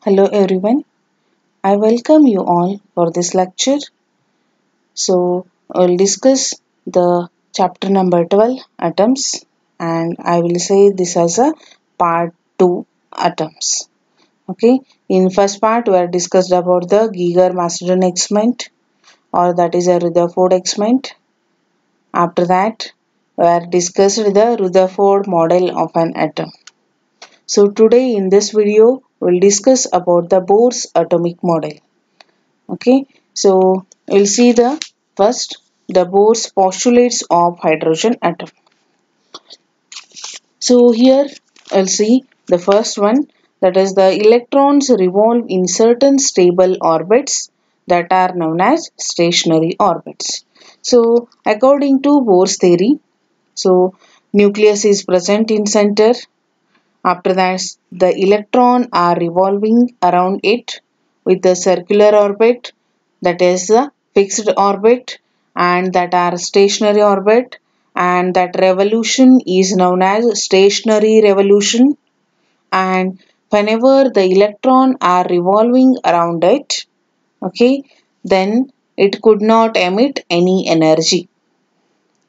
Hello everyone, I welcome you all for this lecture. So, we'll discuss the chapter number 12 atoms, and I will say this as a part 2 atoms. Okay, in first part we are discussed about the Geiger-Masterton experiment, or that is a Rutherford experiment. After that, we are discussed the Rutherford model of an atom. So today in this video, we'll discuss about the Bohr's atomic model. Okay, so we'll see the first the Bohr's postulates of hydrogen atom. So here we'll see the first one, that is the electrons revolve in certain stable orbits that are known as stationary orbits. So according to Bohr's theory, so nucleus is present in center. After that, the electron are revolving around it with a circular orbit, that is a fixed orbit, and that are stationary orbit, and that revolution is known as stationary revolution. And whenever the electron are revolving around it, okay, then it could not emit any energy.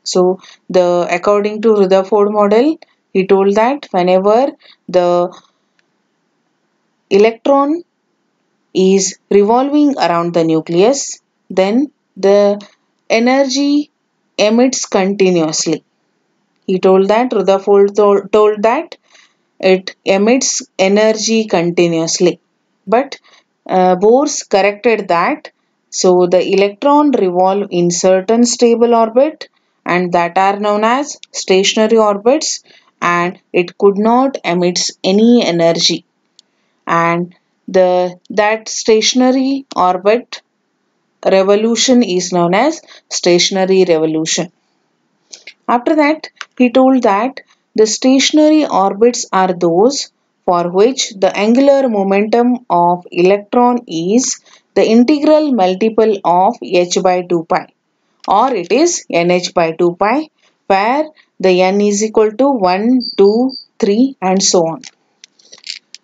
So the according to Rutherford model, he told that whenever the electron is revolving around the nucleus, then the energy emits continuously. He told that told that it emits energy continuously. But Bohr's corrected that. So the electron revolve in certain stable orbit and that are known as stationary orbits, and it could not emit any energy, and the that stationary orbit revolution is known as stationary revolution. After that, he told that the stationary orbits are those for which the angular momentum of electron is the integral multiple of h by 2 pi, or it is nh by 2 pi, where the n is equal to 1, 2, 3 and so on.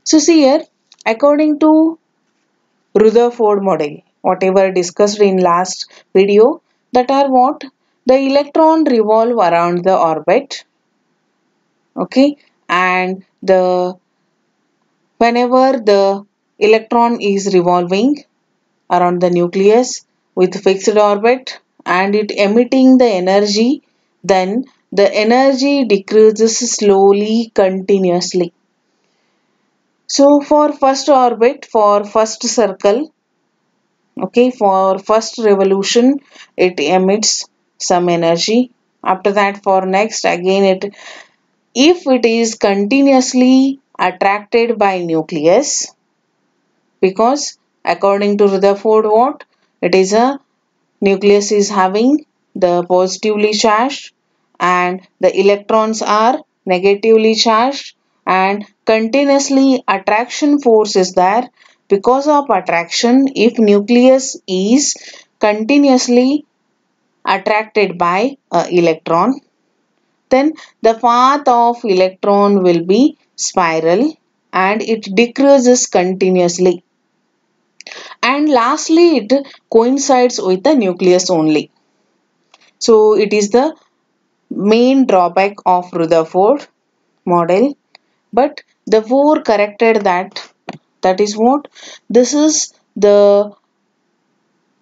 So see here, according to Rutherford model, whatever discussed in last video, that are what? The electron revolve around the orbit, okay, and the whenever the electron is revolving around the nucleus with fixed orbit and it emitting the energy, then the energy decreases slowly continuously. So for first orbit, for first circle, okay, for first revolution, it emits some energy. After that, for next, again if it is continuously attracted by nucleus, because according to Rutherford what? It is a nucleus is having the positively charged and the electrons are negatively charged, and continuously attraction force is there. Because of attraction, if nucleus is continuously attracted by electron, then the path of electron will be spiral and it decreases continuously, and lastly it coincides with the nucleus only. So it is the main drawback of Rutherford model, but the Bohr corrected that. That is what? This is the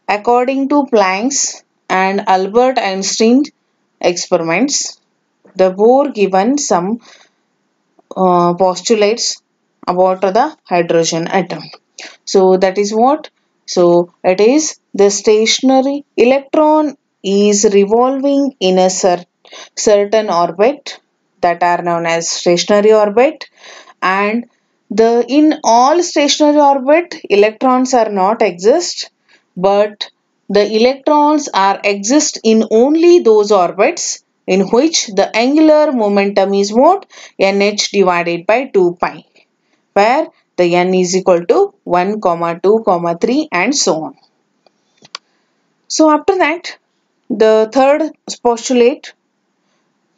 according to Planck's and Albert Einstein experiments. The Bohr given some postulates about the hydrogen atom. So that is what? So it is the stationary electron is revolving in a certain orbit that are known as stationary orbit, and the in all stationary orbit electrons are not exist, but the electrons are exist in only those orbits in which the angular momentum is what? nh divided by 2 pi, where the n is equal to 1, 2, 3 and so on. So after that, the third postulate,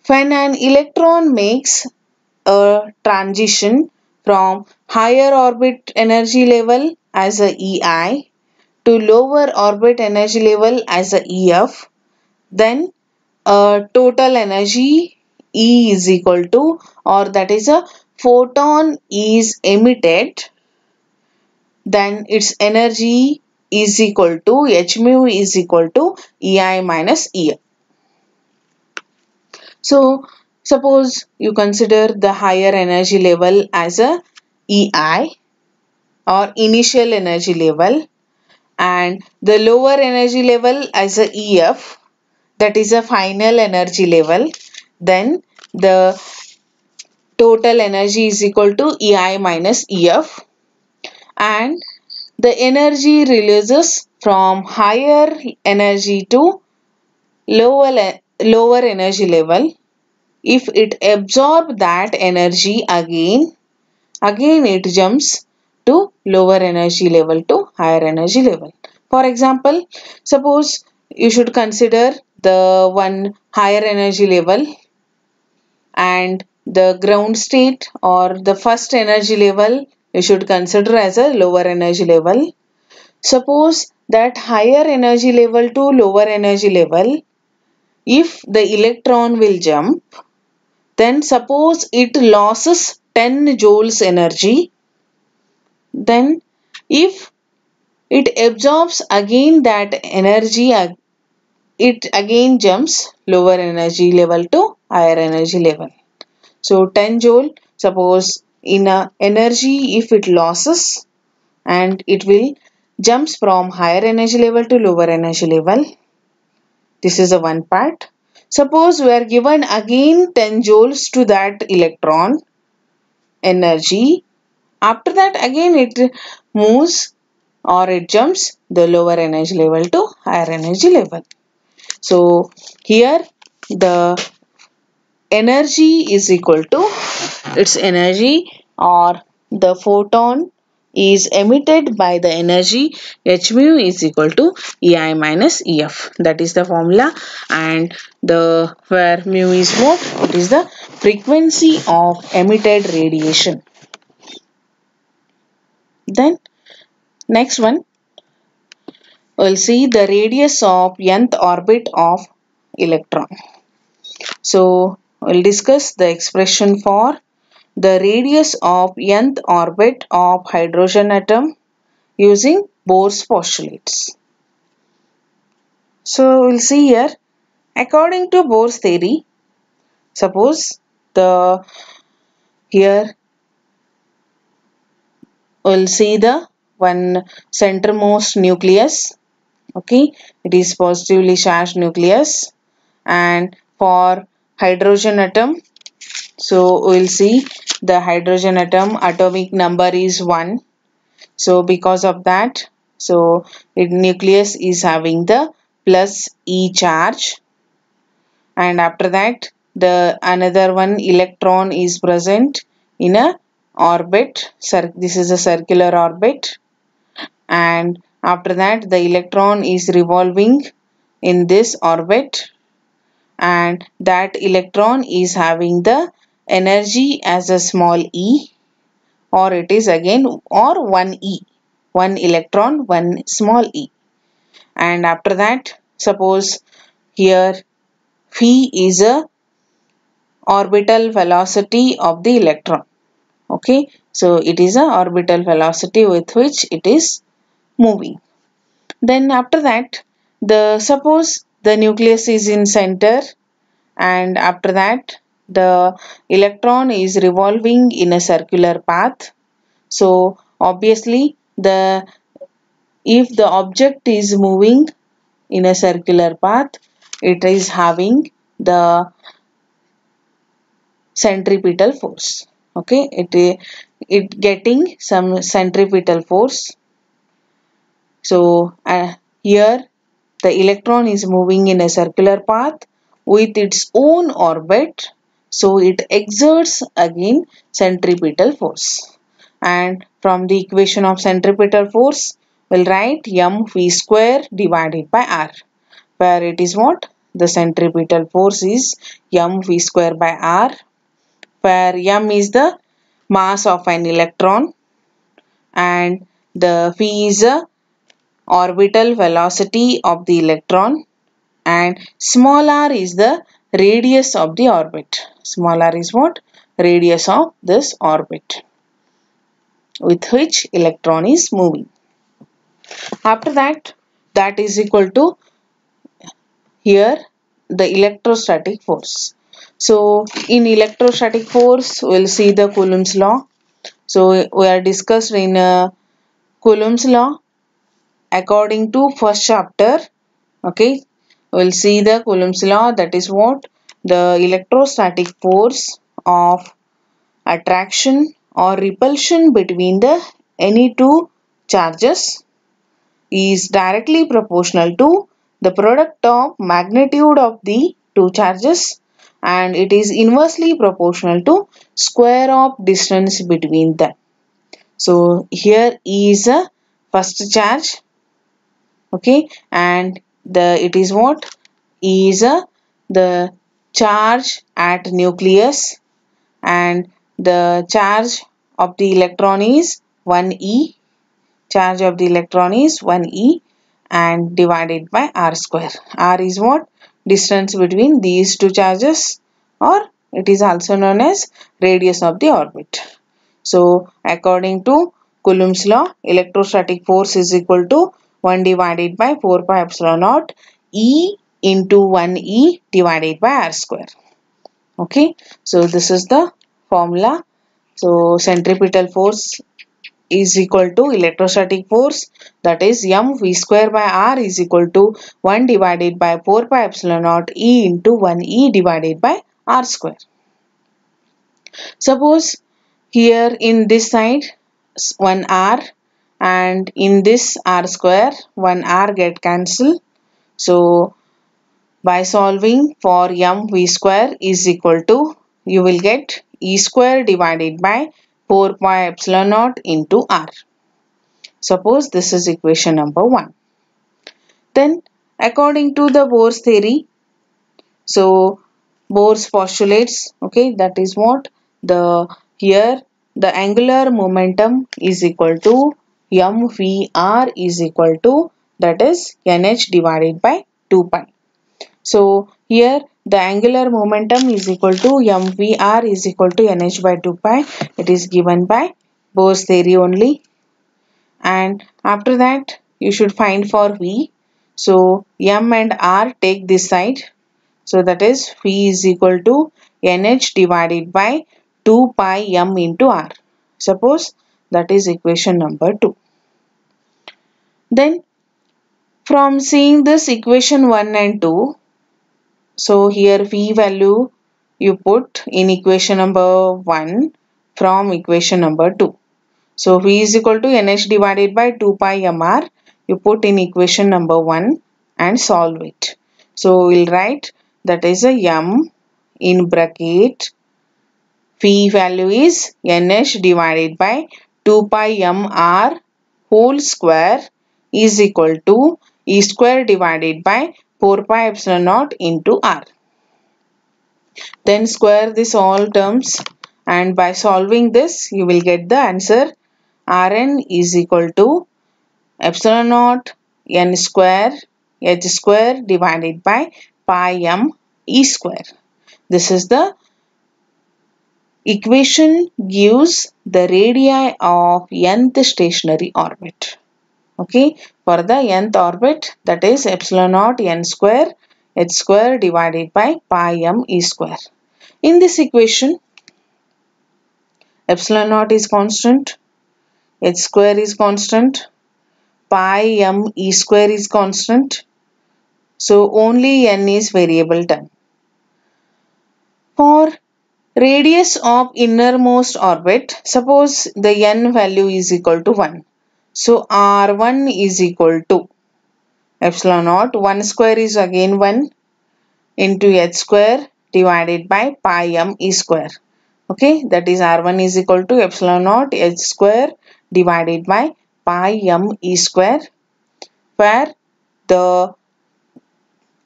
when an electron makes a transition from higher orbit energy level as a EI to lower orbit energy level as a EF, then total energy E is equal to, or that is a photon is emitted, then its energy is equal to h mu is equal to EI minus EF. So suppose you consider the higher energy level as a EI or initial energy level, and the lower energy level as a EF, that is a final energy level, then the total energy is equal to EI minus EF, and the energy releases from higher energy to lower energy level. If it absorbs that energy again it jumps to lower energy level to higher energy level. For example, suppose you should consider the one higher energy level and the ground state or the first energy level you should consider as a lower energy level. Suppose that higher energy level to lower energy level, if the electron will jump, then suppose it loses 10 joules energy, then if it absorbs again that energy, it again jumps lower energy level to higher energy level. So 10 joule, suppose in a energy if it loses and it will jumps from higher energy level to lower energy level. This is the one part. Suppose we are given again 10 joules to that electron energy. After that again it moves or it jumps the lower energy level to higher energy level. So here the energy is equal to its energy, or the photon is emitted by the energy h mu is equal to EI minus EF. That is the formula, and the where mu is what? It is the frequency of emitted radiation. Then next one, we'll see the radius of nth orbit of electron. So we'll discuss the expression for the radius of nth orbit of hydrogen atom using Bohr's postulates. So we'll see here, according to Bohr's theory, suppose the here we'll see the one centermost nucleus. Okay, it is positively charged nucleus, and for hydrogen atom, so we'll see the hydrogen atom atomic number is 1. So because of that, so its nucleus is having the plus E charge, and after that the another one electron is present in a orbit. This is a circular orbit, and after that the electron is revolving in this orbit, and that electron is having the energy as a small e, or it is again or 1 e, 1 electron 1 small e. And after that, suppose here phi is a orbital velocity of the electron. Okay, so it is a orbital velocity with which it is moving. Then after that, the suppose the nucleus is in center, and after that the electron is revolving in a circular path. So obviously if the object is moving in a circular path, it is having the centripetal force. Okay, it getting some centripetal force. So here the electron is moving in a circular path with its own orbit, so it exerts again centripetal force. And from the equation of centripetal force, we'll write mv square divided by r, where it is what? The centripetal force is mv square by r, where m is the mass of an electron and the v is a orbital velocity of the electron, and small r is the radius of the orbit. Small r is what? Radius of this orbit with which electron is moving. After that, that is equal to here the electrostatic force. So in electrostatic force, we'll see the Coulomb's law. So we are discussed in Coulomb's law according to first chapter. Okay, we'll see the Coulomb's law, that is what? The electrostatic force of attraction or repulsion between the any two charges is directly proportional to the product of magnitude of the two charges, and it is inversely proportional to square of distance between them. So here is a first charge, okay, and it is what? Is the charge at nucleus, and the charge of the electron is 1e. Charge of the electron is 1e and divided by r square. R is what? Distance between these two charges, or it is also known as radius of the orbit. So according to Coulomb's law, electrostatic force is equal to 1 divided by 4 pi epsilon naught E into 1e divided by r square. Okay, so this is the formula. So centripetal force is equal to electrostatic force, that is mv square by r is equal to 1 divided by 4 pi epsilon naught E into 1e divided by r square. Suppose here in this side 1 r and in this r square 1 r get cancelled. So by solving for mv square is equal to, you will get e square divided by 4 pi epsilon naught into r. Suppose this is equation number 1. Then according to the Bohr's theory, so Bohr's postulates, okay, that is what? Here the angular momentum is equal to mvr is equal to, that is nh divided by 2 pi. So here the angular momentum is equal to mvr is equal to nh by 2 pi. It is given by Bohr's theory only. And after that you should find for v. So m and r take this side. So that is v is equal to nh divided by 2 pi m into r. Suppose that is equation number 2. Then from seeing this equation 1 and 2, so here v value you put in equation number 1 from equation number 2. So v is equal to nh divided by 2 pi mr. You put in equation number 1 and solve it. So we'll write, that is a m in bracket, v value is nh divided by 2 pi mr whole square is equal to e square divided by 4 pi epsilon naught into r. Then square this all terms, and by solving this you will get the answer. Rn is equal to epsilon naught n square h square divided by pi m e square. This is the equation gives the radii of nth stationary orbit. Okay, for the nth orbit, that is epsilon naught n square h square divided by pi m e square. In this equation, epsilon naught is constant, h square is constant, pi m e square is constant. So only n is variable term. For radius of innermost orbit, suppose the n value is equal to 1. So r1 is equal to epsilon naught, 1 square is again 1 into h square divided by pi m e square. Okay, that is r1 is equal to epsilon naught h square divided by pi m e square, where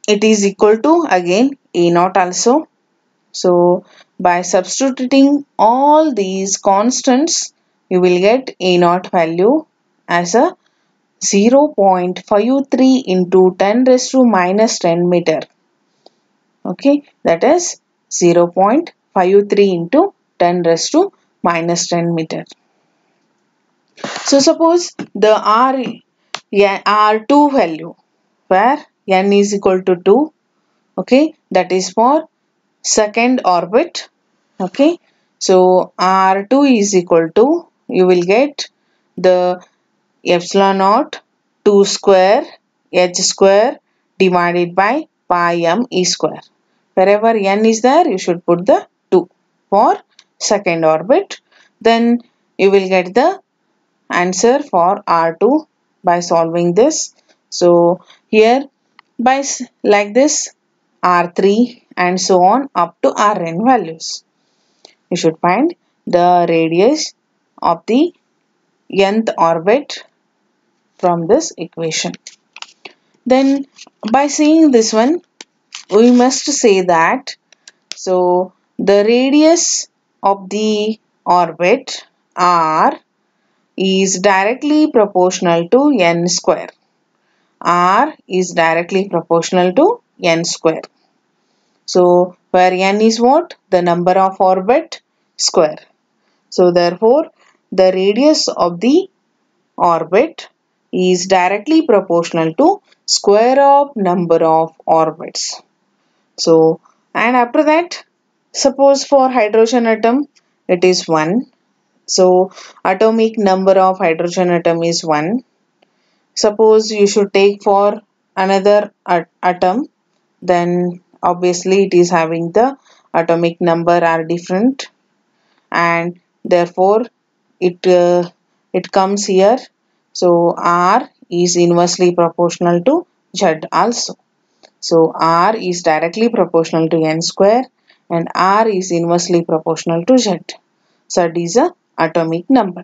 it is equal to again a naught also. So by substituting all these constants you will get A naught value as a 0.53 into 10 raised to minus 10 meter. Okay, that is 0.53 into 10 raised to minus 10 meter. So suppose the R2 value where n is equal to 2. Okay, that is for second orbit. Okay, so R2 is equal to, you will get the epsilon naught 2 square h square divided by pi m e square. Wherever n is there, you should put the 2 for second orbit. Then you will get the answer for R2 by solving this. So here by like this R3 and so on up to Rn values. You should find the radius of the nth orbit from this equation. Then by seeing this one, we must say that so the radius of the orbit R is directly proportional to n square. R is directly proportional to n square. So where n is what? The number of orbit square. So therefore the radius of the orbit is directly proportional to square of number of orbits. So and after that, suppose for hydrogen atom it is 1. So atomic number of hydrogen atom is 1. Suppose you should take for another atom, then obviously it is having the atomic number are different, and therefore it comes here. So R is inversely proportional to Z also. So R is directly proportional to n square and R is inversely proportional to Z. Z is a atomic number.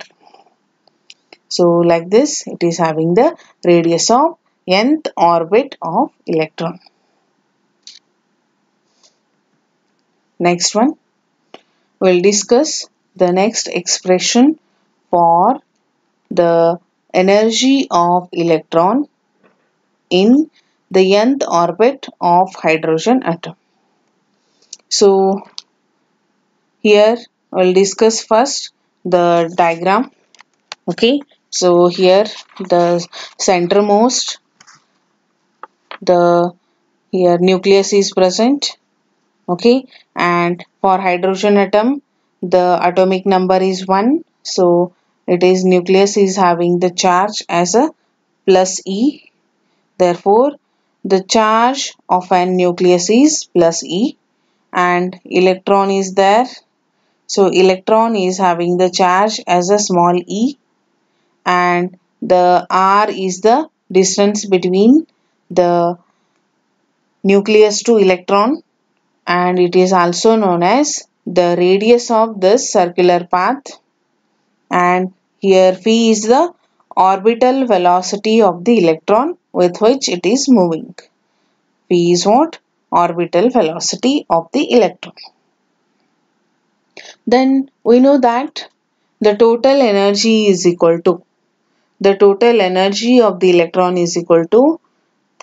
So like this, it is having the radius of nth orbit of electron. Next one, we'll discuss the next expression for the energy of electron in the nth orbit of hydrogen atom. So here we'll discuss first the diagram. Okay, so here the centermost, the here nucleus is present. Okay, and for hydrogen atom the atomic number is 1, so it is nucleus is having the charge as a plus E. Therefore the charge of an nucleus is plus E, and electron is there, so electron is having the charge as a small e, and the r is the distance between the nucleus to electron, and it is also known as the radius of this circular path. And here phi is the orbital velocity of the electron with which it is moving. P is what? Orbital velocity of the electron. Then we know that the total energy is equal to, the total energy of the electron is equal to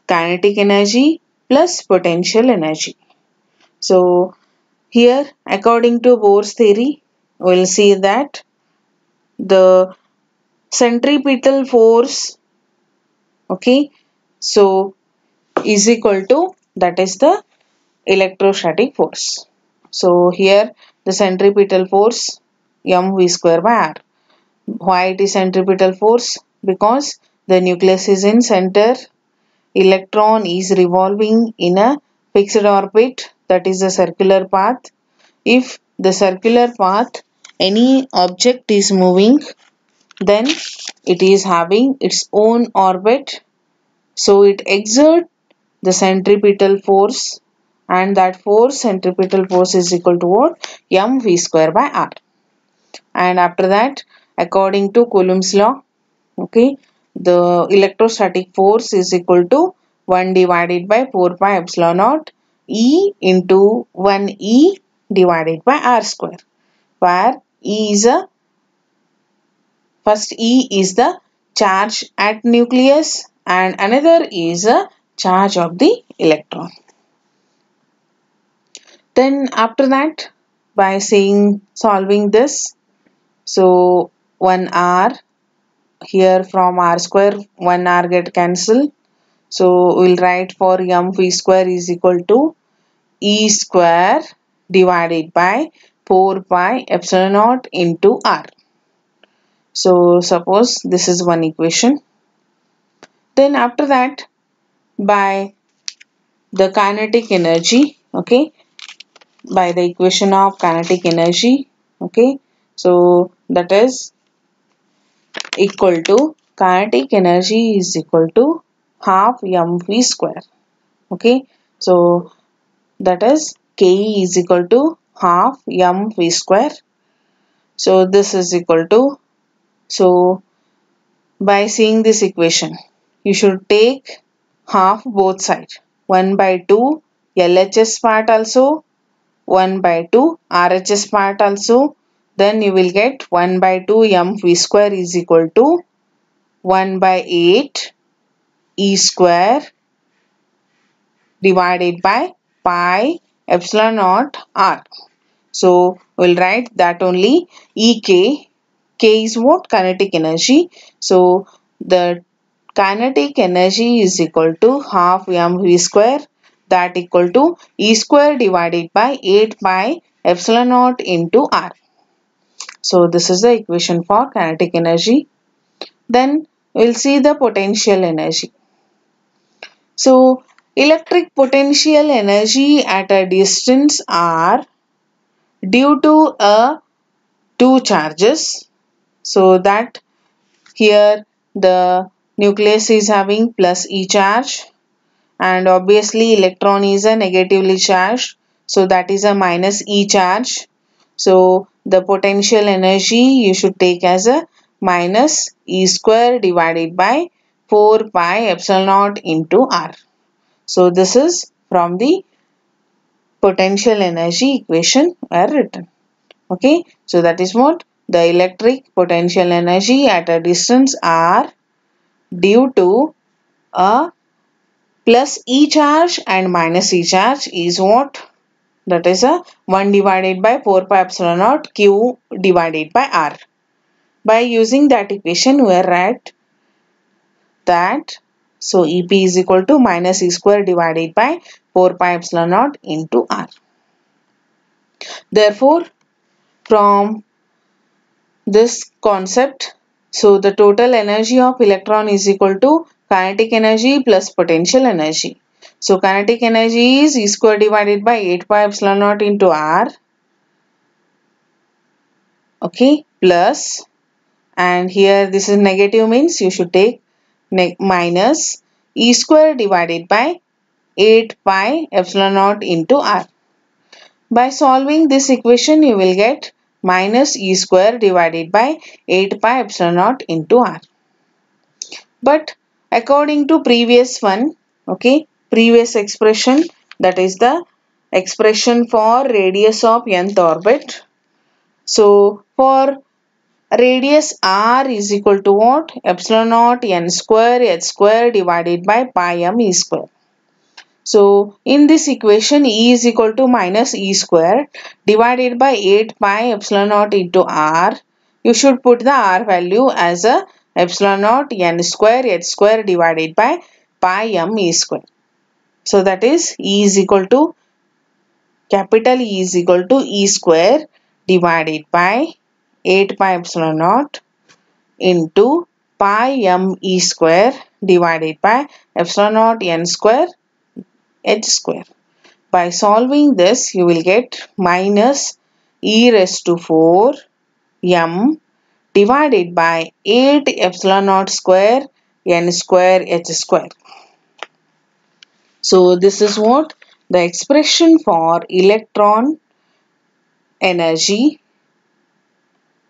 kinetic energy plus potential energy. So here according to Bohr's theory, we will see that the centripetal force, okay, so is equal to, that is the electrostatic force. So here the centripetal force mv square by r. Why it is centripetal force? Because the nucleus is in center, electron is revolving in a fixed orbit, that is a circular path. If the circular path any object is moving, then it is having its own orbit, so it exerts the centripetal force, and that force, centripetal force, is equal to what? mv square by r. And after that, according to Coulomb's law, okay, the electrostatic force is equal to 1 divided by 4 pi epsilon naught E into 1 E divided by r square, where E is a First E is the charge at nucleus and another is a charge of the electron. Then after that, by solving this, so 1 r here from r square 1 r get cancelled. So we'll write for m square is equal to E square divided by 4 pi epsilon naught into r. So suppose this is one equation. Then after that, by the kinetic energy, okay, by the equation of kinetic energy, okay, so that is equal to kinetic energy is equal to half mv square, okay, so that is ke is equal to half mv square. So this is equal to, so by seeing this equation you should take half both sides, 1 by 2 LHS part also, 1 by 2 RHS part also, then you will get 1 by 2 mv square is equal to 1 by 8 E square divided by pi epsilon naught r. So we'll write that only Ek. K is what? Kinetic energy. So the kinetic energy is equal to half mv square, that equal to E square divided by 8 pi epsilon naught into r. So this is the equation for kinetic energy. Then we'll see the potential energy. So electric potential energy at a distance r due to two charges. So that here the nucleus is having plus E charge and obviously electron is a negatively charged, so that is a minus E charge. So the potential energy you should take as a minus E square divided by 4 pi epsilon naught into r. So this is from the potential energy equation were written. Okay, so that is what the electric potential energy at a distance r due to a plus E charge and minus E charge is what? That is a 1 divided by 4 pi epsilon naught q divided by r. By using that equation we write that, so EP is equal to minus E square divided by 4 pi epsilon naught into r. Therefore, from this concept, so the total energy of electron is equal to kinetic energy plus potential energy. So kinetic energy is E square divided by 8 pi epsilon naught into r, okay, plus, and here this is negative means you should take minus E square divided by 8 pi epsilon naught into r. By solving this equation you will get minus E square divided by 8 pi epsilon naught into r. But according to previous one, okay, previous expression, that is the expression for radius of nth orbit. So for radius r is equal to what? Epsilon naught n square h square divided by pi m e square. So in this equation E is equal to minus E square divided by 8 pi epsilon naught into r. You should put the r value as a epsilon naught n square h square divided by pi m e square. So that is E is equal to, capital E is equal to E square divided by 8 pi epsilon naught into pi m e square divided by epsilon naught n square h square. By solving this you will get minus e raised to 4 m divided by 8 epsilon naught square n square h square. So this is what the expression for electron energy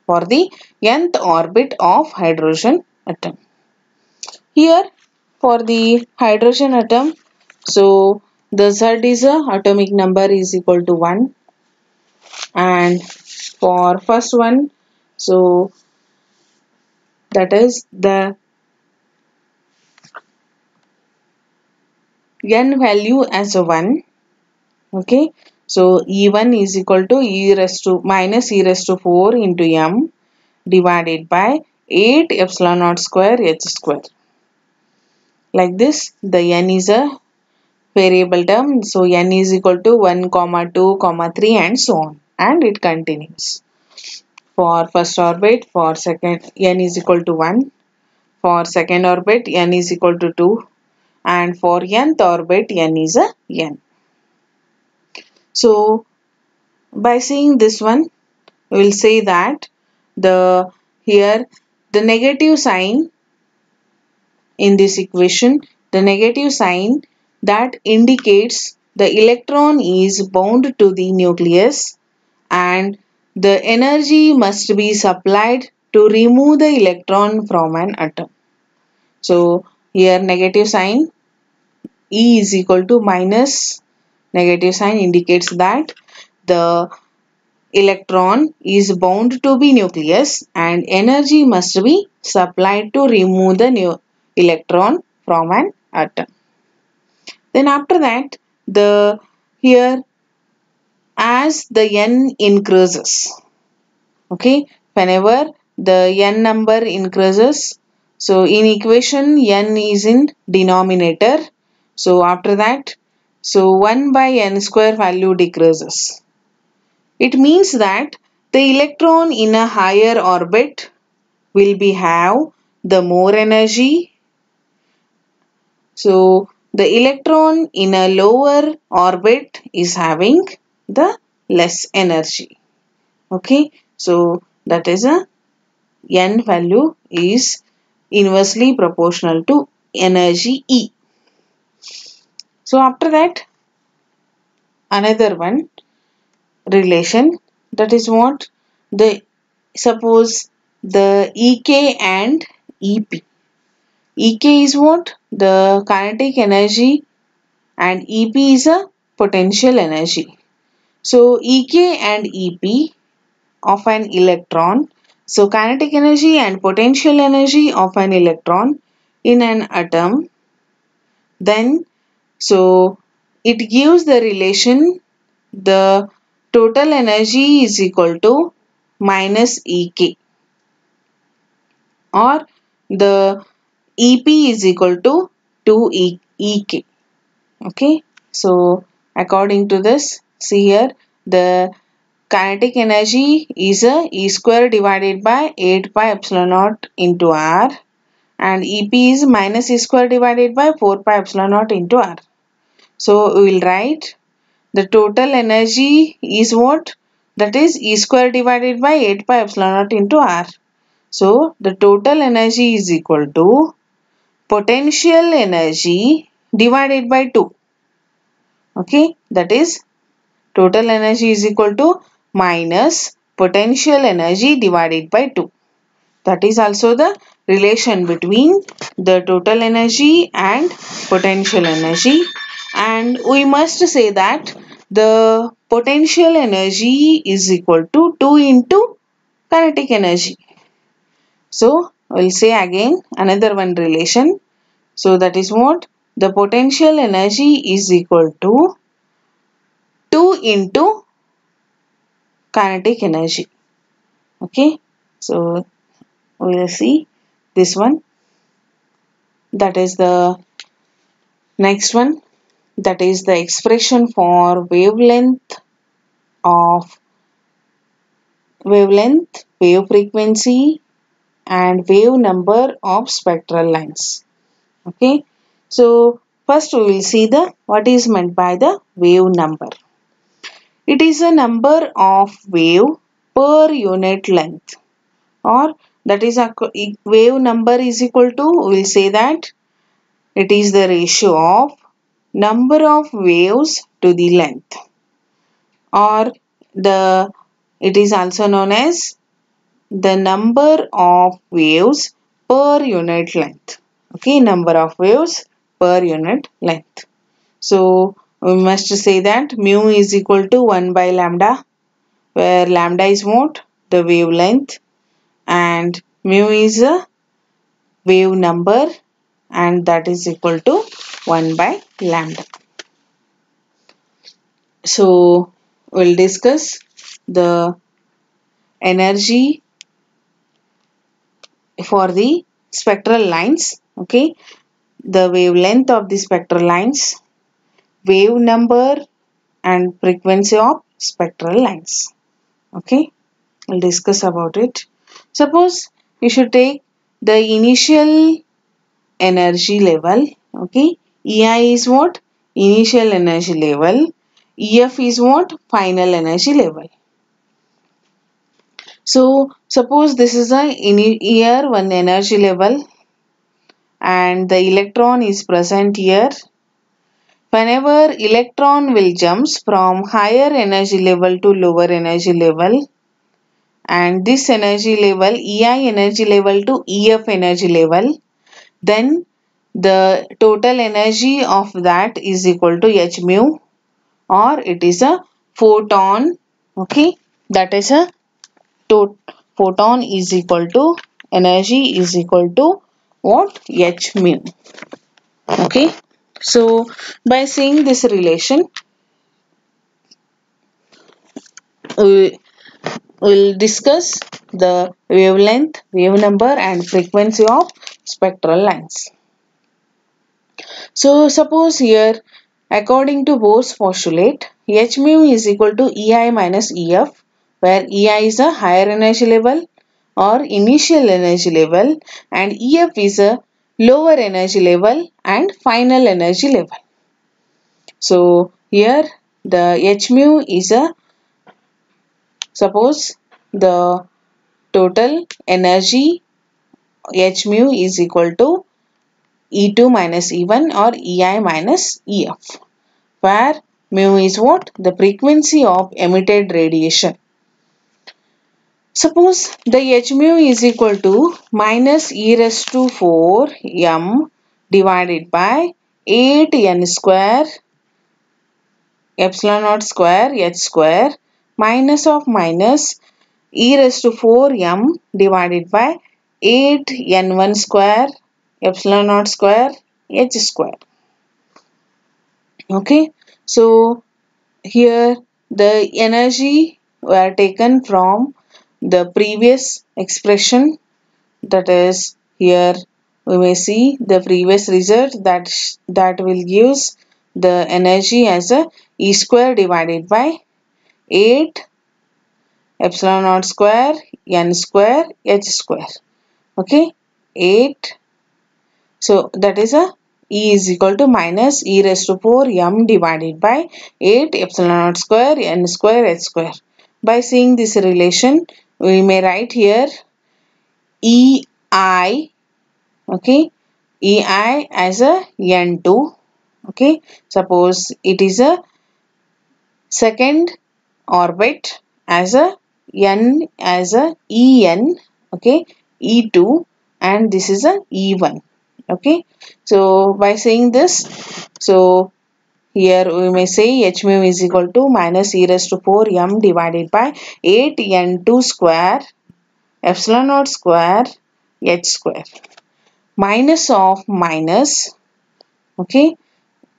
for the nth orbit of hydrogen atom. Here for the hydrogen atom, so the Z is a atomic number is equal to 1, and for first one, so that is the n value as a 1. Okay, so E1 is equal to e raised to minus e raised to 4 into m divided by 8 epsilon naught square h square. Like this, the n is a variable term, so n is equal to 1 comma 2 comma 3 and so on, and it continues. For first orbit, for second, n is equal to 1. For second orbit, n is equal to 2. And for nth orbit, n is a n. So, by seeing this one, we will say that here the negative sign in this equation, the negative sign that indicates the electron is bound to the nucleus and the energy must be supplied to remove the electron from an atom. So here negative sign E is equal to minus, negative sign indicates that the electron is bound to be nucleus and energy must be supplied to remove the electron from an atom. Then after that, the here as the n increases, okay, whenever the n number increases, so in equation n is in denominator, so after that, so 1 by n square value decreases. It means that the electron in a higher orbit will be have the more energy. So the electron in a lower orbit is having the less energy. Okay, so that is a n value is inversely proportional to energy E. So after that, another one relation, that is what the suppose the EK and EP. EK is what? The kinetic energy and EP is a potential energy. So EK and EP of an electron, so kinetic energy and potential energy of an electron in an atom, then so it gives the relation the total energy is equal to minus EK, or the EP is equal to 2 EK. Okay, so according to this, see here the kinetic energy is a E square divided by 8 pi epsilon naught into R, and EP is minus E square divided by 4 pi epsilon naught into R. So we will write the total energy is what? That is E square divided by 8 pi epsilon naught into R. So the total energy is equal to potential energy divided by 2. Okay, that is total energy is equal to minus potential energy divided by 2. That is also the relation between the total energy and potential energy. And we must say that the potential energy is equal to 2 into kinetic energy. So, we'll say again another one relation. So, that is what? The potential energy is equal to 2 into kinetic energy. Okay. So, we will see this one. That is the next one. That is the expression for wavelength, wave frequency and wave number of spectral lines. Okay. So, first we will see the what is meant by the wave number. It is a number of wave per unit length, or that is a wave number is equal to, we will say that it is the ratio of number of waves to the length, or it is also known as the number of waves per unit length. Okay, number of waves per unit length. So we must say that mu is equal to 1 by lambda, where lambda is what? The wavelength, and mu is wave number, and that is equal to 1 by lambda. So we'll discuss the energy for the spectral lines. Okay, the wavelength of the spectral lines, wave number and frequency of spectral lines. Okay, we'll discuss about it. Suppose you should take the initial energy level. Okay, EI is what? Initial energy level. EF is what? Final energy level. So suppose this is a here one energy level and the electron is present here. Whenever electron will jumps from higher energy level to lower energy level, and this energy level, EI energy level to EF energy level, then the total energy of that is equal to h mu, or it is a photon. Okay, that is a photon is equal to energy is equal to what? H mu. Okay, so by seeing this relation, we will discuss the wavelength, wave number and frequency of spectral lines. So suppose here, according to Bohr's postulate, h mu is equal to EI minus EF, where EI is a higher energy level or initial energy level and EF is a lower energy level and final energy level. So here the h mu is a, suppose the total energy h mu is equal to E2 minus E1 or EI minus EF, where mu is what? The frequency of emitted radiation. Suppose the h mu is equal to minus e raised to 4 m divided by 8 n square epsilon naught square h square minus of minus e raised to 4 m divided by 8 n1 square epsilon naught square h square. Okay, so here the energy were taken from the previous expression, that is here we may see the previous result that will gives the energy as a E square divided by 8 epsilon naught square n square h square. Okay, 8, so that is a E is equal to minus e raised to 4 m divided by 8 epsilon naught square n square h square. By seeing this relation, we may write here EI, okay, EI as a n2. Okay, suppose it is a second orbit as a n as a En, okay, E2, and this is a E1. Okay, so by saying this, so here we may say h mu is equal to minus e raised to 4 m divided by 8 n2 square epsilon naught square h square minus of minus, okay,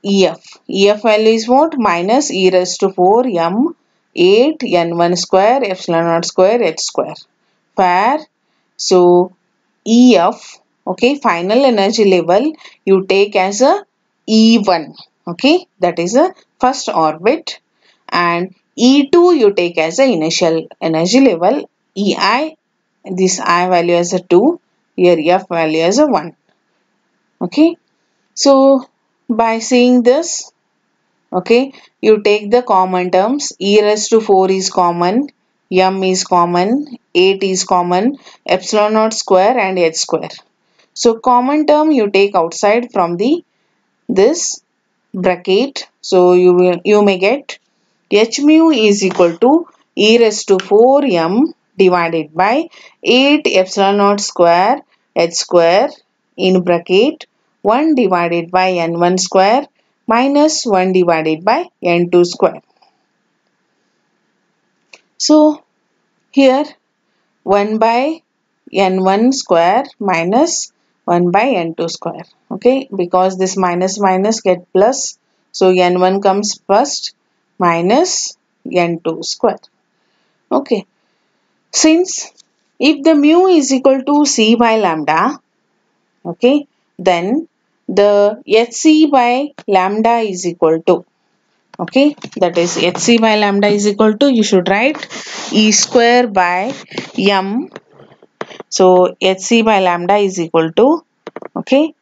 EF. EF value is what? Minus e raised to 4 m 8 n1 square epsilon naught square h square, where so EF, okay, final energy level you take as a E1, okay, that is a first orbit, and E2 you take as a initial energy level. EI, this I value as a 2, here F value as a 1. Okay, so by seeing this, okay, you take the common terms. E raised to 4 is common, m is common, 8 is common, epsilon naught square and h square. So common term you take outside from the this bracket. So you may get h mu is equal to e raised to 4 m divided by 8 epsilon naught square h square in bracket 1 divided by n1 square minus 1 divided by n2 square. So here 1 by n1 square minus 1 by n2 square. Okay, because this minus minus get plus, so n1 comes first minus n2 square. Okay, since if the mu is equal to c by lambda, okay, then the hc by lambda is equal to, okay, that is hc by lambda is equal to, you should write e square by m. So hc by lambda is equal to, okay,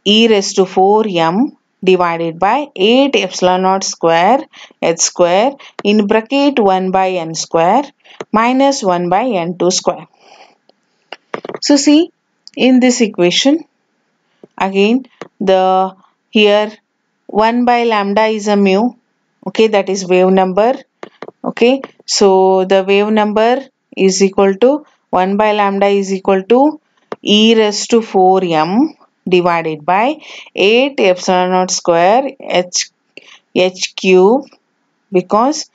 e raised to 4m divided by 8 epsilon naught square h square in bracket 1 by n square minus 1 by n2 square. So see, in this equation again the here 1 by lambda is a mu, okay, that is wave number. Okay, so the wave number is equal to 1 by lambda is equal to e raised to 4m divided by 8 epsilon naught square h cube, because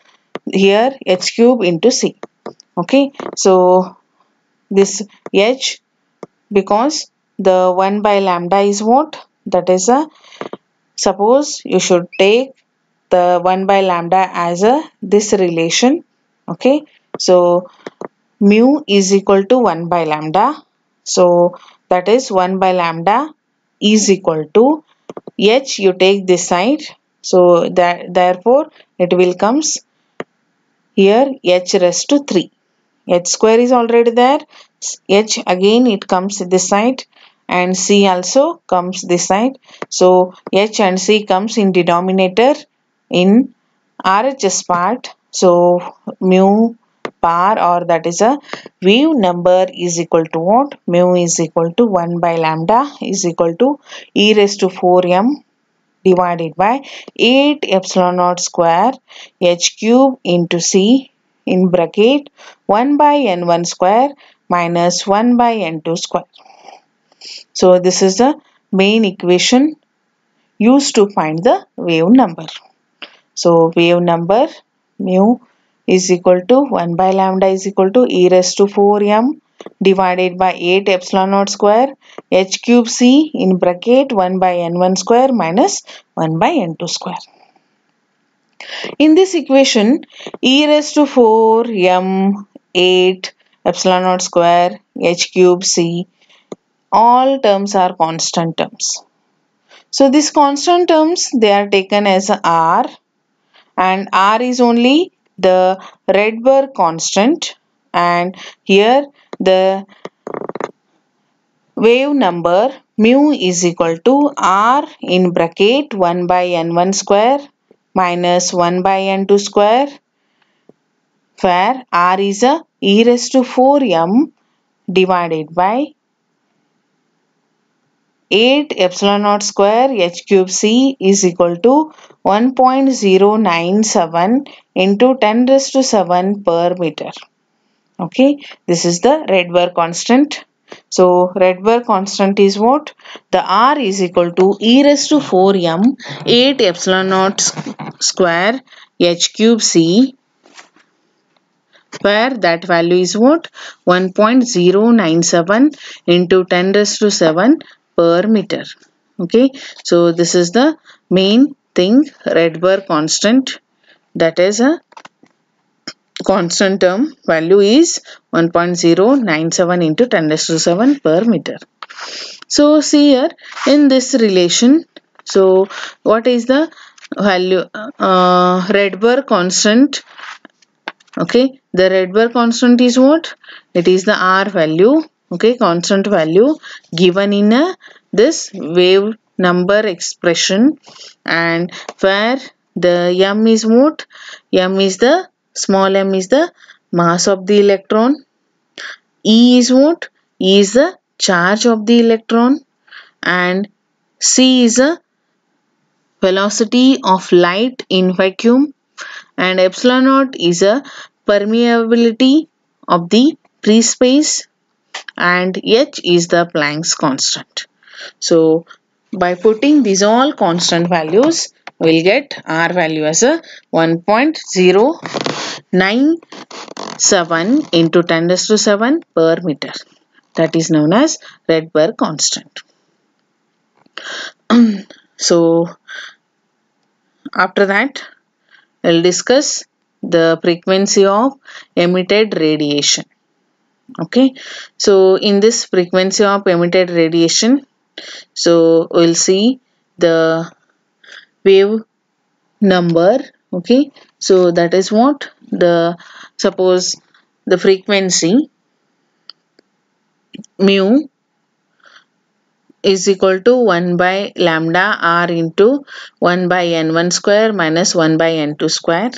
here h cube into c. Okay, so this h, because the 1 by lambda is what, that is a, suppose you should take the 1 by lambda as a this relation. Okay, so mu is equal to 1 by lambda, so that is 1 by lambda is equal to h, you take this side, so that therefore it will comes here h raised to 3. H square is already there, h again it comes this side, and c also comes this side, so h and c comes in denominator in RHS part, so mu bar, or that is a wave number, is equal to what, mu is equal to 1 by lambda is equal to e raised to 4m divided by 8 epsilon naught square h cube into c in bracket 1 by n1 square minus 1 by n2 square. So this is the main equation used to find the wave number. So wave number mu is equal to 1 by lambda is equal to e raised to 4m divided by 8 epsilon naught square h cube c in bracket 1 by n1 square minus 1 by n2 square. In this equation, e raised to 4m 8 epsilon naught square h cube c, all terms are constant terms. So these constant terms, they are taken as r, and r is only the Rydberg constant, and here the wave number mu is equal to r in bracket 1 by n1 square minus 1 by n2 square, where r is a e raised to 4m divided by 8 epsilon naught square h cube c is equal to 1.097 into 10 raised to 7 per meter. Okay, this is the Rydberg constant. So Rydberg constant is what? The r is equal to e raised to 4m 8 epsilon naught square h cube c, where that value is what? 1.097 into 10 raised to 7 per meter. Okay, so this is the main thing, Rydberg constant, that is a constant term value is 1.097 into 10 raised to 7 per meter. So see here in this relation, so what is the value, Rydberg constant? Okay, the Rydberg constant is what? It is the r value, okay, constant value given in this wave number expression, and where the m is what? M is the small m is the mass of the electron, E is what? E is the charge of the electron, and c is the velocity of light in vacuum, and epsilon naught is a permeability of the free space, and h is the Planck's constant. So by putting these all constant values, we will get r value as a 1.097 into 10 raised to 7 per meter. That is known as Rydberg constant. So after that, we'll discuss the frequency of emitted radiation. Okay, so in this frequency of emitted radiation, so we'll see the wave number. Okay, so that is what the, suppose the frequency mu is equal to 1 by lambda r into 1 by n1 square minus 1 by n2 square.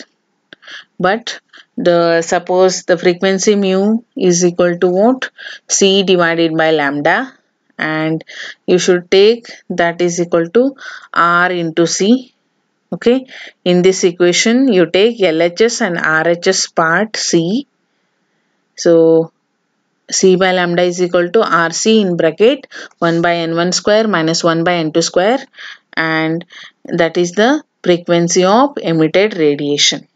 But the, suppose the frequency mu is equal to what? C divided by lambda, and you should take that is equal to r into C. Okay, in this equation you take LHS and RHS part C. So C by lambda is equal to RC in bracket 1 by n1 square minus 1 by n2 square, and that is the frequency of emitted radiation.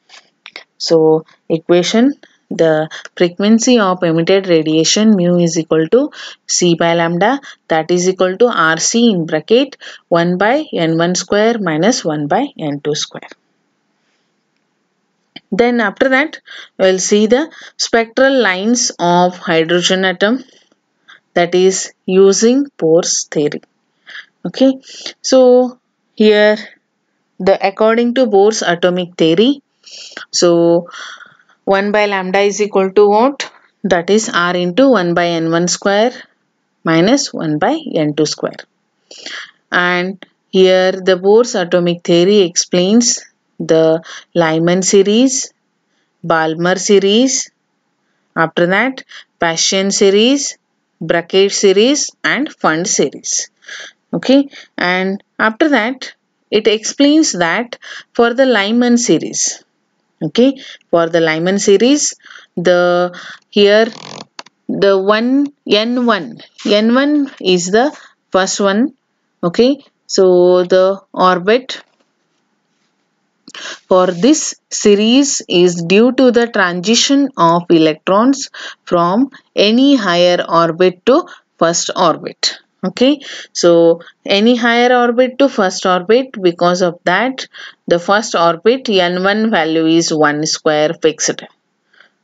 So equation, the frequency of emitted radiation mu is equal to C by lambda, that is equal to RC in bracket 1 by n1 square minus 1 by n2 square. Then after that, we'll see the spectral lines of hydrogen atom, that is using Bohr's theory. Okay, so here the according to Bohr's atomic theory, so 1 by lambda is equal to what? That is r into 1 by n1 square minus 1 by n2 square. And here the Bohr's atomic theory explains the Lyman series, Balmer series, after that Paschen series, Brackett series and Fund series. Okay, and after that it explains that for the Lyman series, okay, for the Lyman series, the here the n1 is the first one. Okay, so the orbit for this series is due to the transition of electrons from any higher orbit to first orbit. Okay, so any higher orbit to first orbit, because of that the first orbit n1 value is 1 square fixed.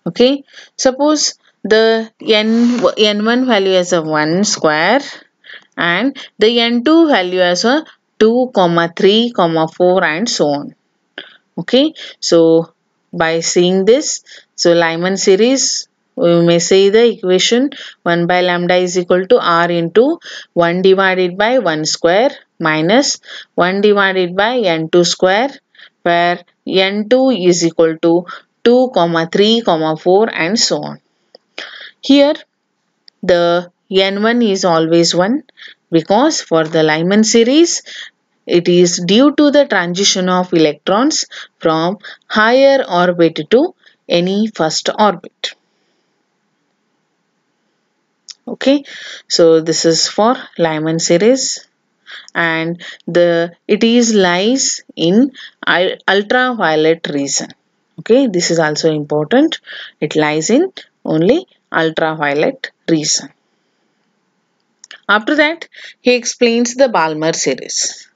Okay, suppose the n1 value as a 1 square and the n2 value as a 2, 3, 4 and so on. Okay, so by seeing this, so Lyman series, we may say the equation 1 by lambda is equal to r into 1 divided by 1 square minus 1 divided by n2 square, where n2 is equal to 2, 3, 4 and so on. Here the n1 is always 1 because for the Lyman series it is due to the transition of electrons from higher orbit to any first orbit. Okay, so this is for Lyman series, and it is lies in ultraviolet region. Okay, this is also important. It lies in only ultraviolet region. After that, he explains the Balmer series.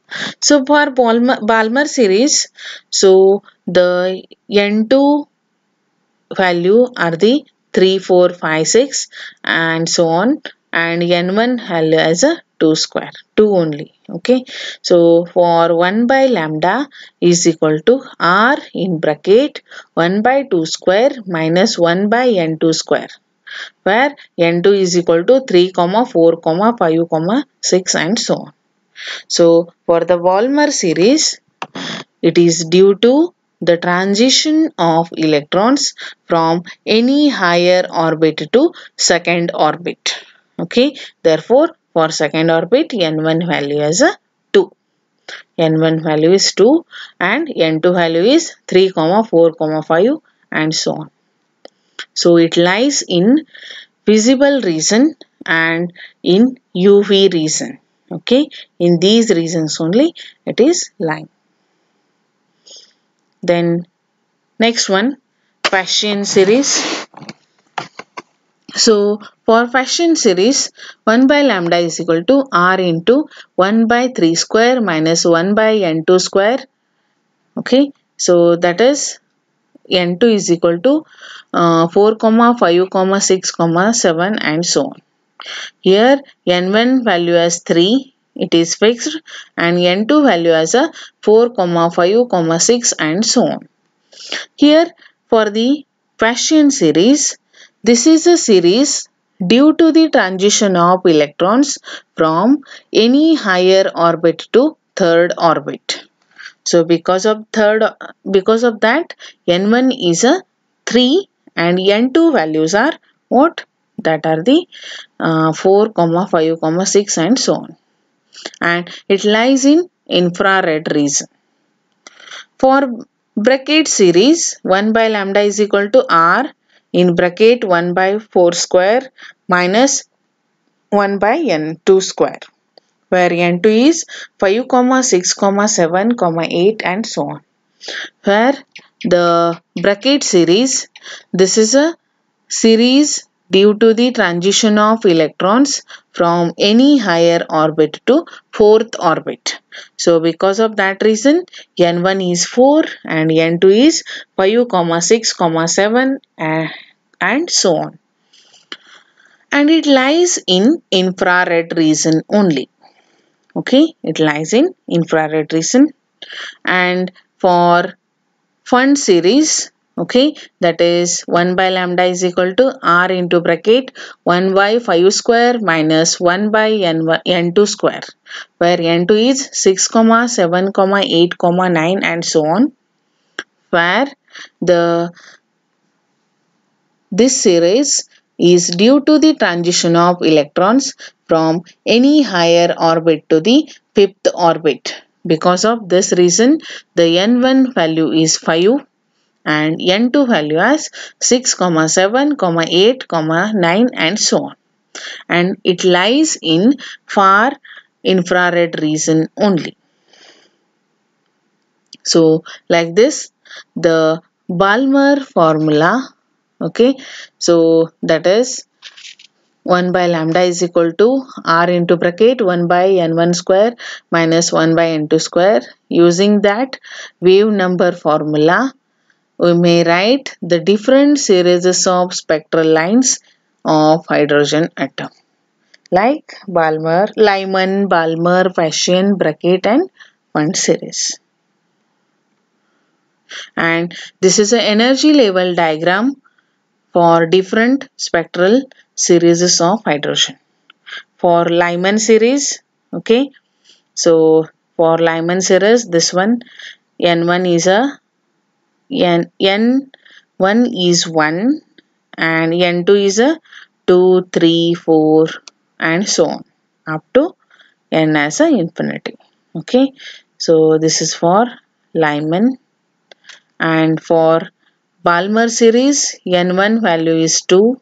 So for Balmer series, so the n2 value are the 3, 4, 5, 6 and so on, and n1 value as a 2 square, 2 only. Okay, so for 1 by lambda is equal to r in bracket 1 by 2 square minus 1 by n2 square, where n2 is equal to 3, 4, 5, 6 and so on. So for the Balmer series, it is due to the transition of electrons from any higher orbit to second orbit. Okay, therefore for second orbit n1 value is a 2. n1 value is 2 and n2 value is 3, 4, 5 and so on. So it lies in visible region and in UV region. Okay, in these regions only it is lying. Then next one, Paschen series. So For Paschen series, 1 by lambda is equal to R into 1 by 3 square minus 1 by N2 square. Okay, so that is N2 is equal to 4, 5, 6, 7 and so on. Here N1 value as 3, it is fixed, and N2 value as a 4, 5, 6 and so on. Here for the Paschen series, this is a series due to the transition of electrons from any higher orbit to third orbit. So because of that, N1 is a 3 and N2 values are what? That are the 4, 5, 6 and so on. And it lies in infrared region. For bracket series, 1 by lambda is equal to R in bracket 1 by 4 square minus 1 by N2 square, where N2 is 5, 6, 7, 8 and so on. Where the bracket series, this is a series due to the transition of electrons from any higher orbit to fourth orbit. So because of that reason, N1 is 4 and N2 is 5, 6, 7 and so on. And it lies in infrared region only. Okay, it lies in infrared region. And for fund series, okay, that is 1 by lambda is equal to R into bracket 1 by 5 square minus 1 by N2 square, where N2 is 6, 7, 8, 9 and so on, where this series is due to the transition of electrons from any higher orbit to the fifth orbit. Because of this reason, the N1 value is 5 and N2 value as 6, 7, 8, 9 and so on. And it lies in far infrared region only. So like this, the Balmer formula, okay, so that is 1 by lambda is equal to R into bracket 1 by N1 square minus 1 by N2 square. Using that wave number formula, we may write the different series of spectral lines of hydrogen atom, like Lyman, Balmer, Paschen, bracket and Fund series. And this is an energy level diagram for different spectral series of hydrogen. For Lyman series, okay, so for Lyman series, this one N1 is a N1 is 1 and N2 is a 2, 3, 4 and so on up to N as a infinity. Okay, so this is for Lyman. And for Balmer series, N1 value is 2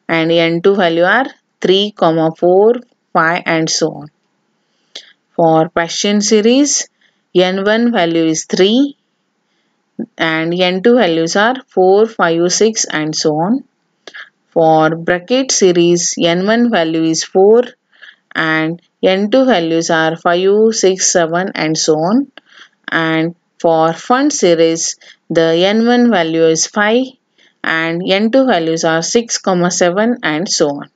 and N2 value are 3, 4, 5 and so on. For Paschen series, N1 value is 3 and N2 values are 4, 5, 6 and so on. For bracket series, N1 value is 4 and N2 values are 5, 6, 7 and so on. And for fund series, the N1 value is 5 and N2 values are 6, 7 and so on.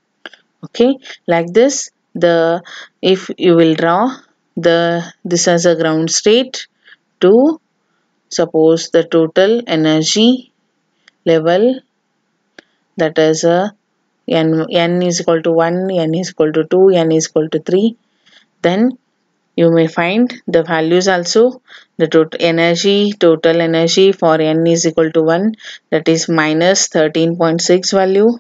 Okay, like this, if you will draw this as a ground state to suppose the total energy level, that is n is equal to 1, n is equal to 2, n is equal to 3, then you may find the values also. The total energy for n is equal to 1, that is minus 13.6 value,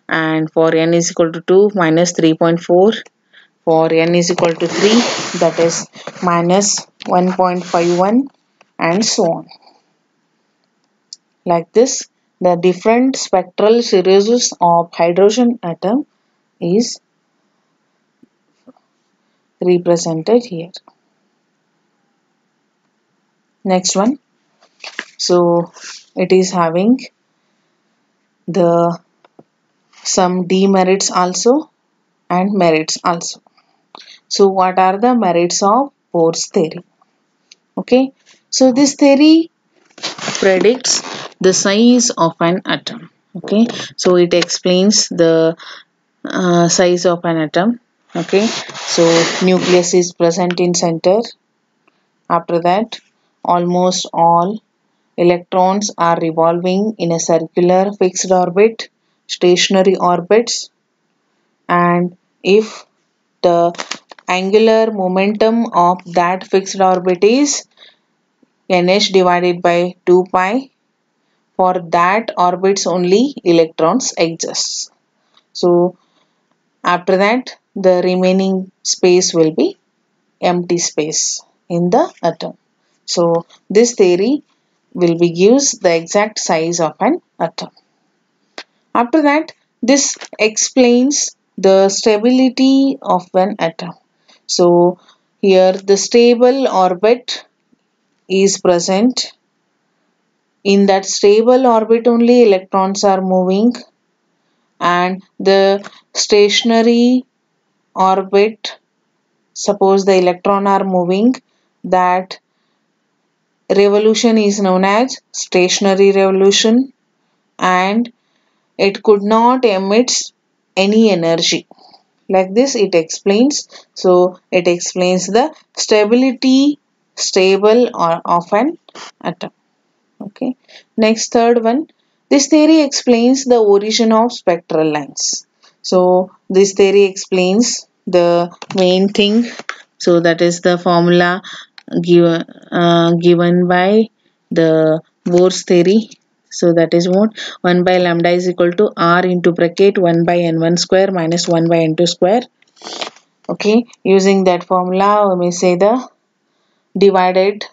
and for n is equal to 2, minus 3.4, for n is equal to 3, that is minus 1.51 and so on. Like this, the different spectral series of hydrogen atom is represented here. Next one. So it is having the some demerits also and merits also. So what are the merits of Bohr's theory? Okay, so this theory predicts the size of an atom. Okay, so it explains the size of an atom. Okay, so nucleus is present in center. After that, almost all electrons are revolving in a circular fixed orbit, stationary orbits, and if the angular momentum of that fixed orbit is nh divided by 2 pi, for that orbits only electrons exist. So after that, the remaining space will be empty space in the atom. So this theory will be gives the exact size of an atom. After that, this explains the stability of an atom. So here the stable orbit is present. In that stable orbit only electrons are moving, and the stationary orbit, suppose the electron are moving, that revolution is known as stationary revolution, and it could not emit any energy. Like this it explains. So it explains the stability stable or of an atom. Okay. Next, third one. This theory explains the origin of spectral lines. So this theory explains the main thing. So that is the formula given by the Bohr's theory. So that is what 1 by lambda is equal to r into bracket 1 by n1 square minus 1 by n2 square. Okay, using that formula we may say the divided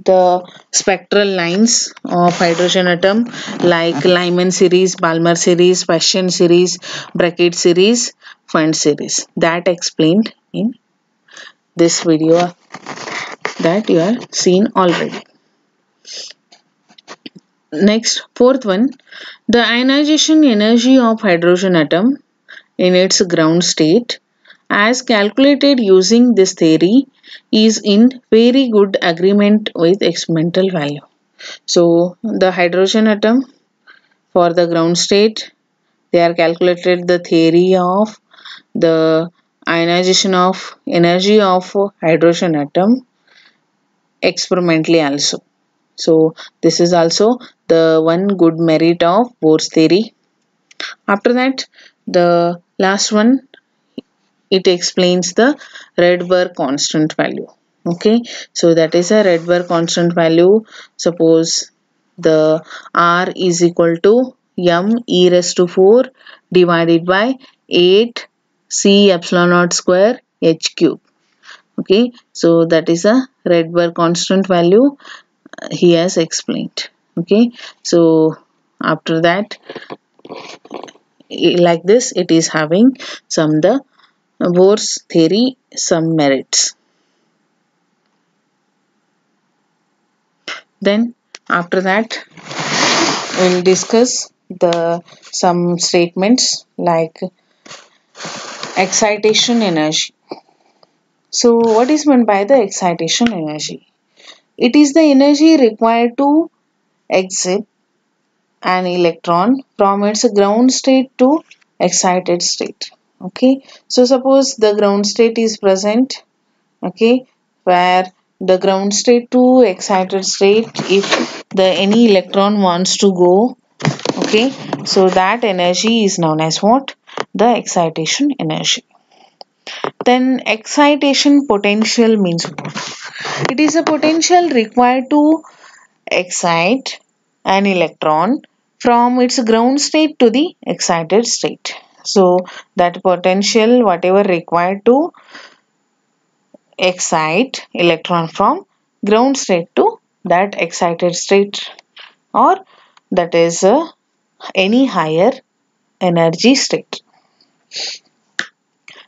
the spectral lines of hydrogen atom like Lyman series, Balmer series, Paschen series, Brackett series, Fund series, that explained in this video that you have seen already. Next, fourth one, the ionization energy of hydrogen atom in its ground state as calculated using this theory is in very good agreement with experimental value. So the hydrogen atom for the ground state, they are calculated the theory of the ionization of energy of hydrogen atom experimentally also. So this is also the one good merit of Bohr's theory. After that, the last one, it explains the Rydberg constant value. Okay, so that is a Rydberg constant value. Suppose the R is equal to m e raised to 4 divided by 8 c epsilon naught square h cube. Okay, so that is a Rydberg constant value he has explained. Okay, so after that, like this, it is having some the Bohr's theory some merits. Then after that we'll discuss the some statements like excitation energy. So what is meant by the excitation energy? It is the energy required to exit an electron from its ground state to excited state. Okay, so suppose the ground state is present, okay, where the ground state to excited state, if the any electron wants to go, okay, so that energy is known as what? The excitation energy. Then excitation potential means what? It is a potential required to excite an electron from its ground state to the excited state. So that potential whatever required to excite electron from ground state to that excited state, or that is any higher energy state.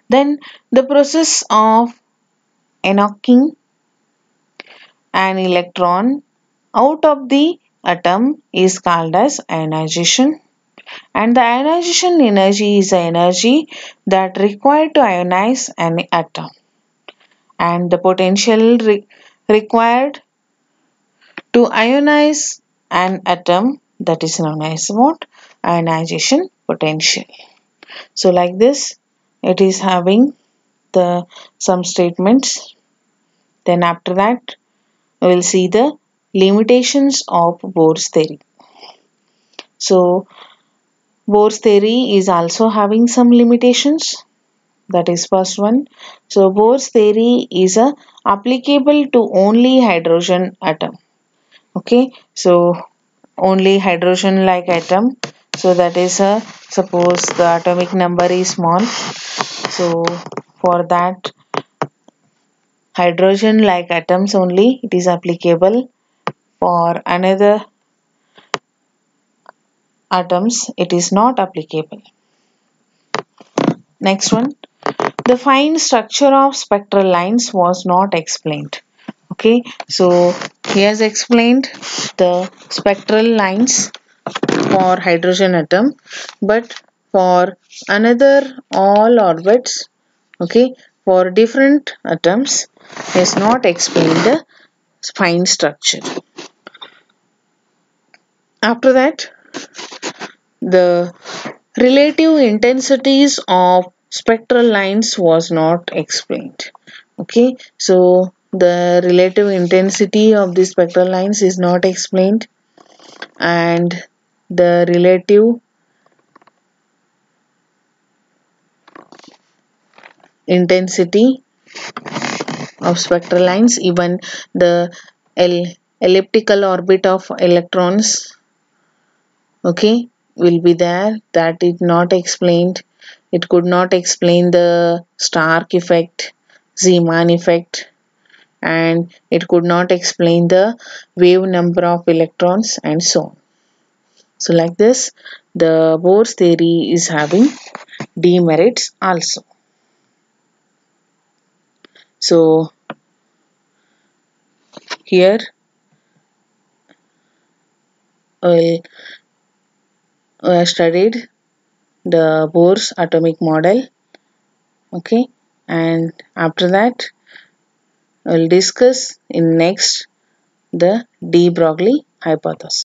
Then the process of knocking an electron out of the atom is called as ionization. And the ionization energy is the energy that required to ionize an atom. And the potential required to ionize an atom, that is known as what? Ionization potential. So like this, it is having the some statements. Then after that, we will see the limitations of Bohr's theory. So Bohr's theory is also having some limitations. That is first one. So Bohr's theory is applicable to only hydrogen atom. Okay, so only hydrogen like atom. So that is suppose the atomic number is small. So for that hydrogen like atoms only it is applicable. For another atoms it is not applicable. Next one, the fine structure of spectral lines was not explained. Okay, so he has explained the spectral lines for hydrogen atom, but for another all orbits, okay, for different atoms, he has not explained the fine structure. After that, the relative intensities of spectral lines was not explained. Okay, so the relative intensity of the spectral lines is not explained, and the relative intensity of spectral lines, even the elliptical orbit of electrons, okay, will be there, that is not explained. It could not explain the Stark effect, Zeeman effect, and it could not explain the wave number of electrons and so on. So like this, the Bohr's theory is having demerits also. So here we studied the Bohr's atomic model, okay, and after that we'll discuss in next the de Broglie hypothesis.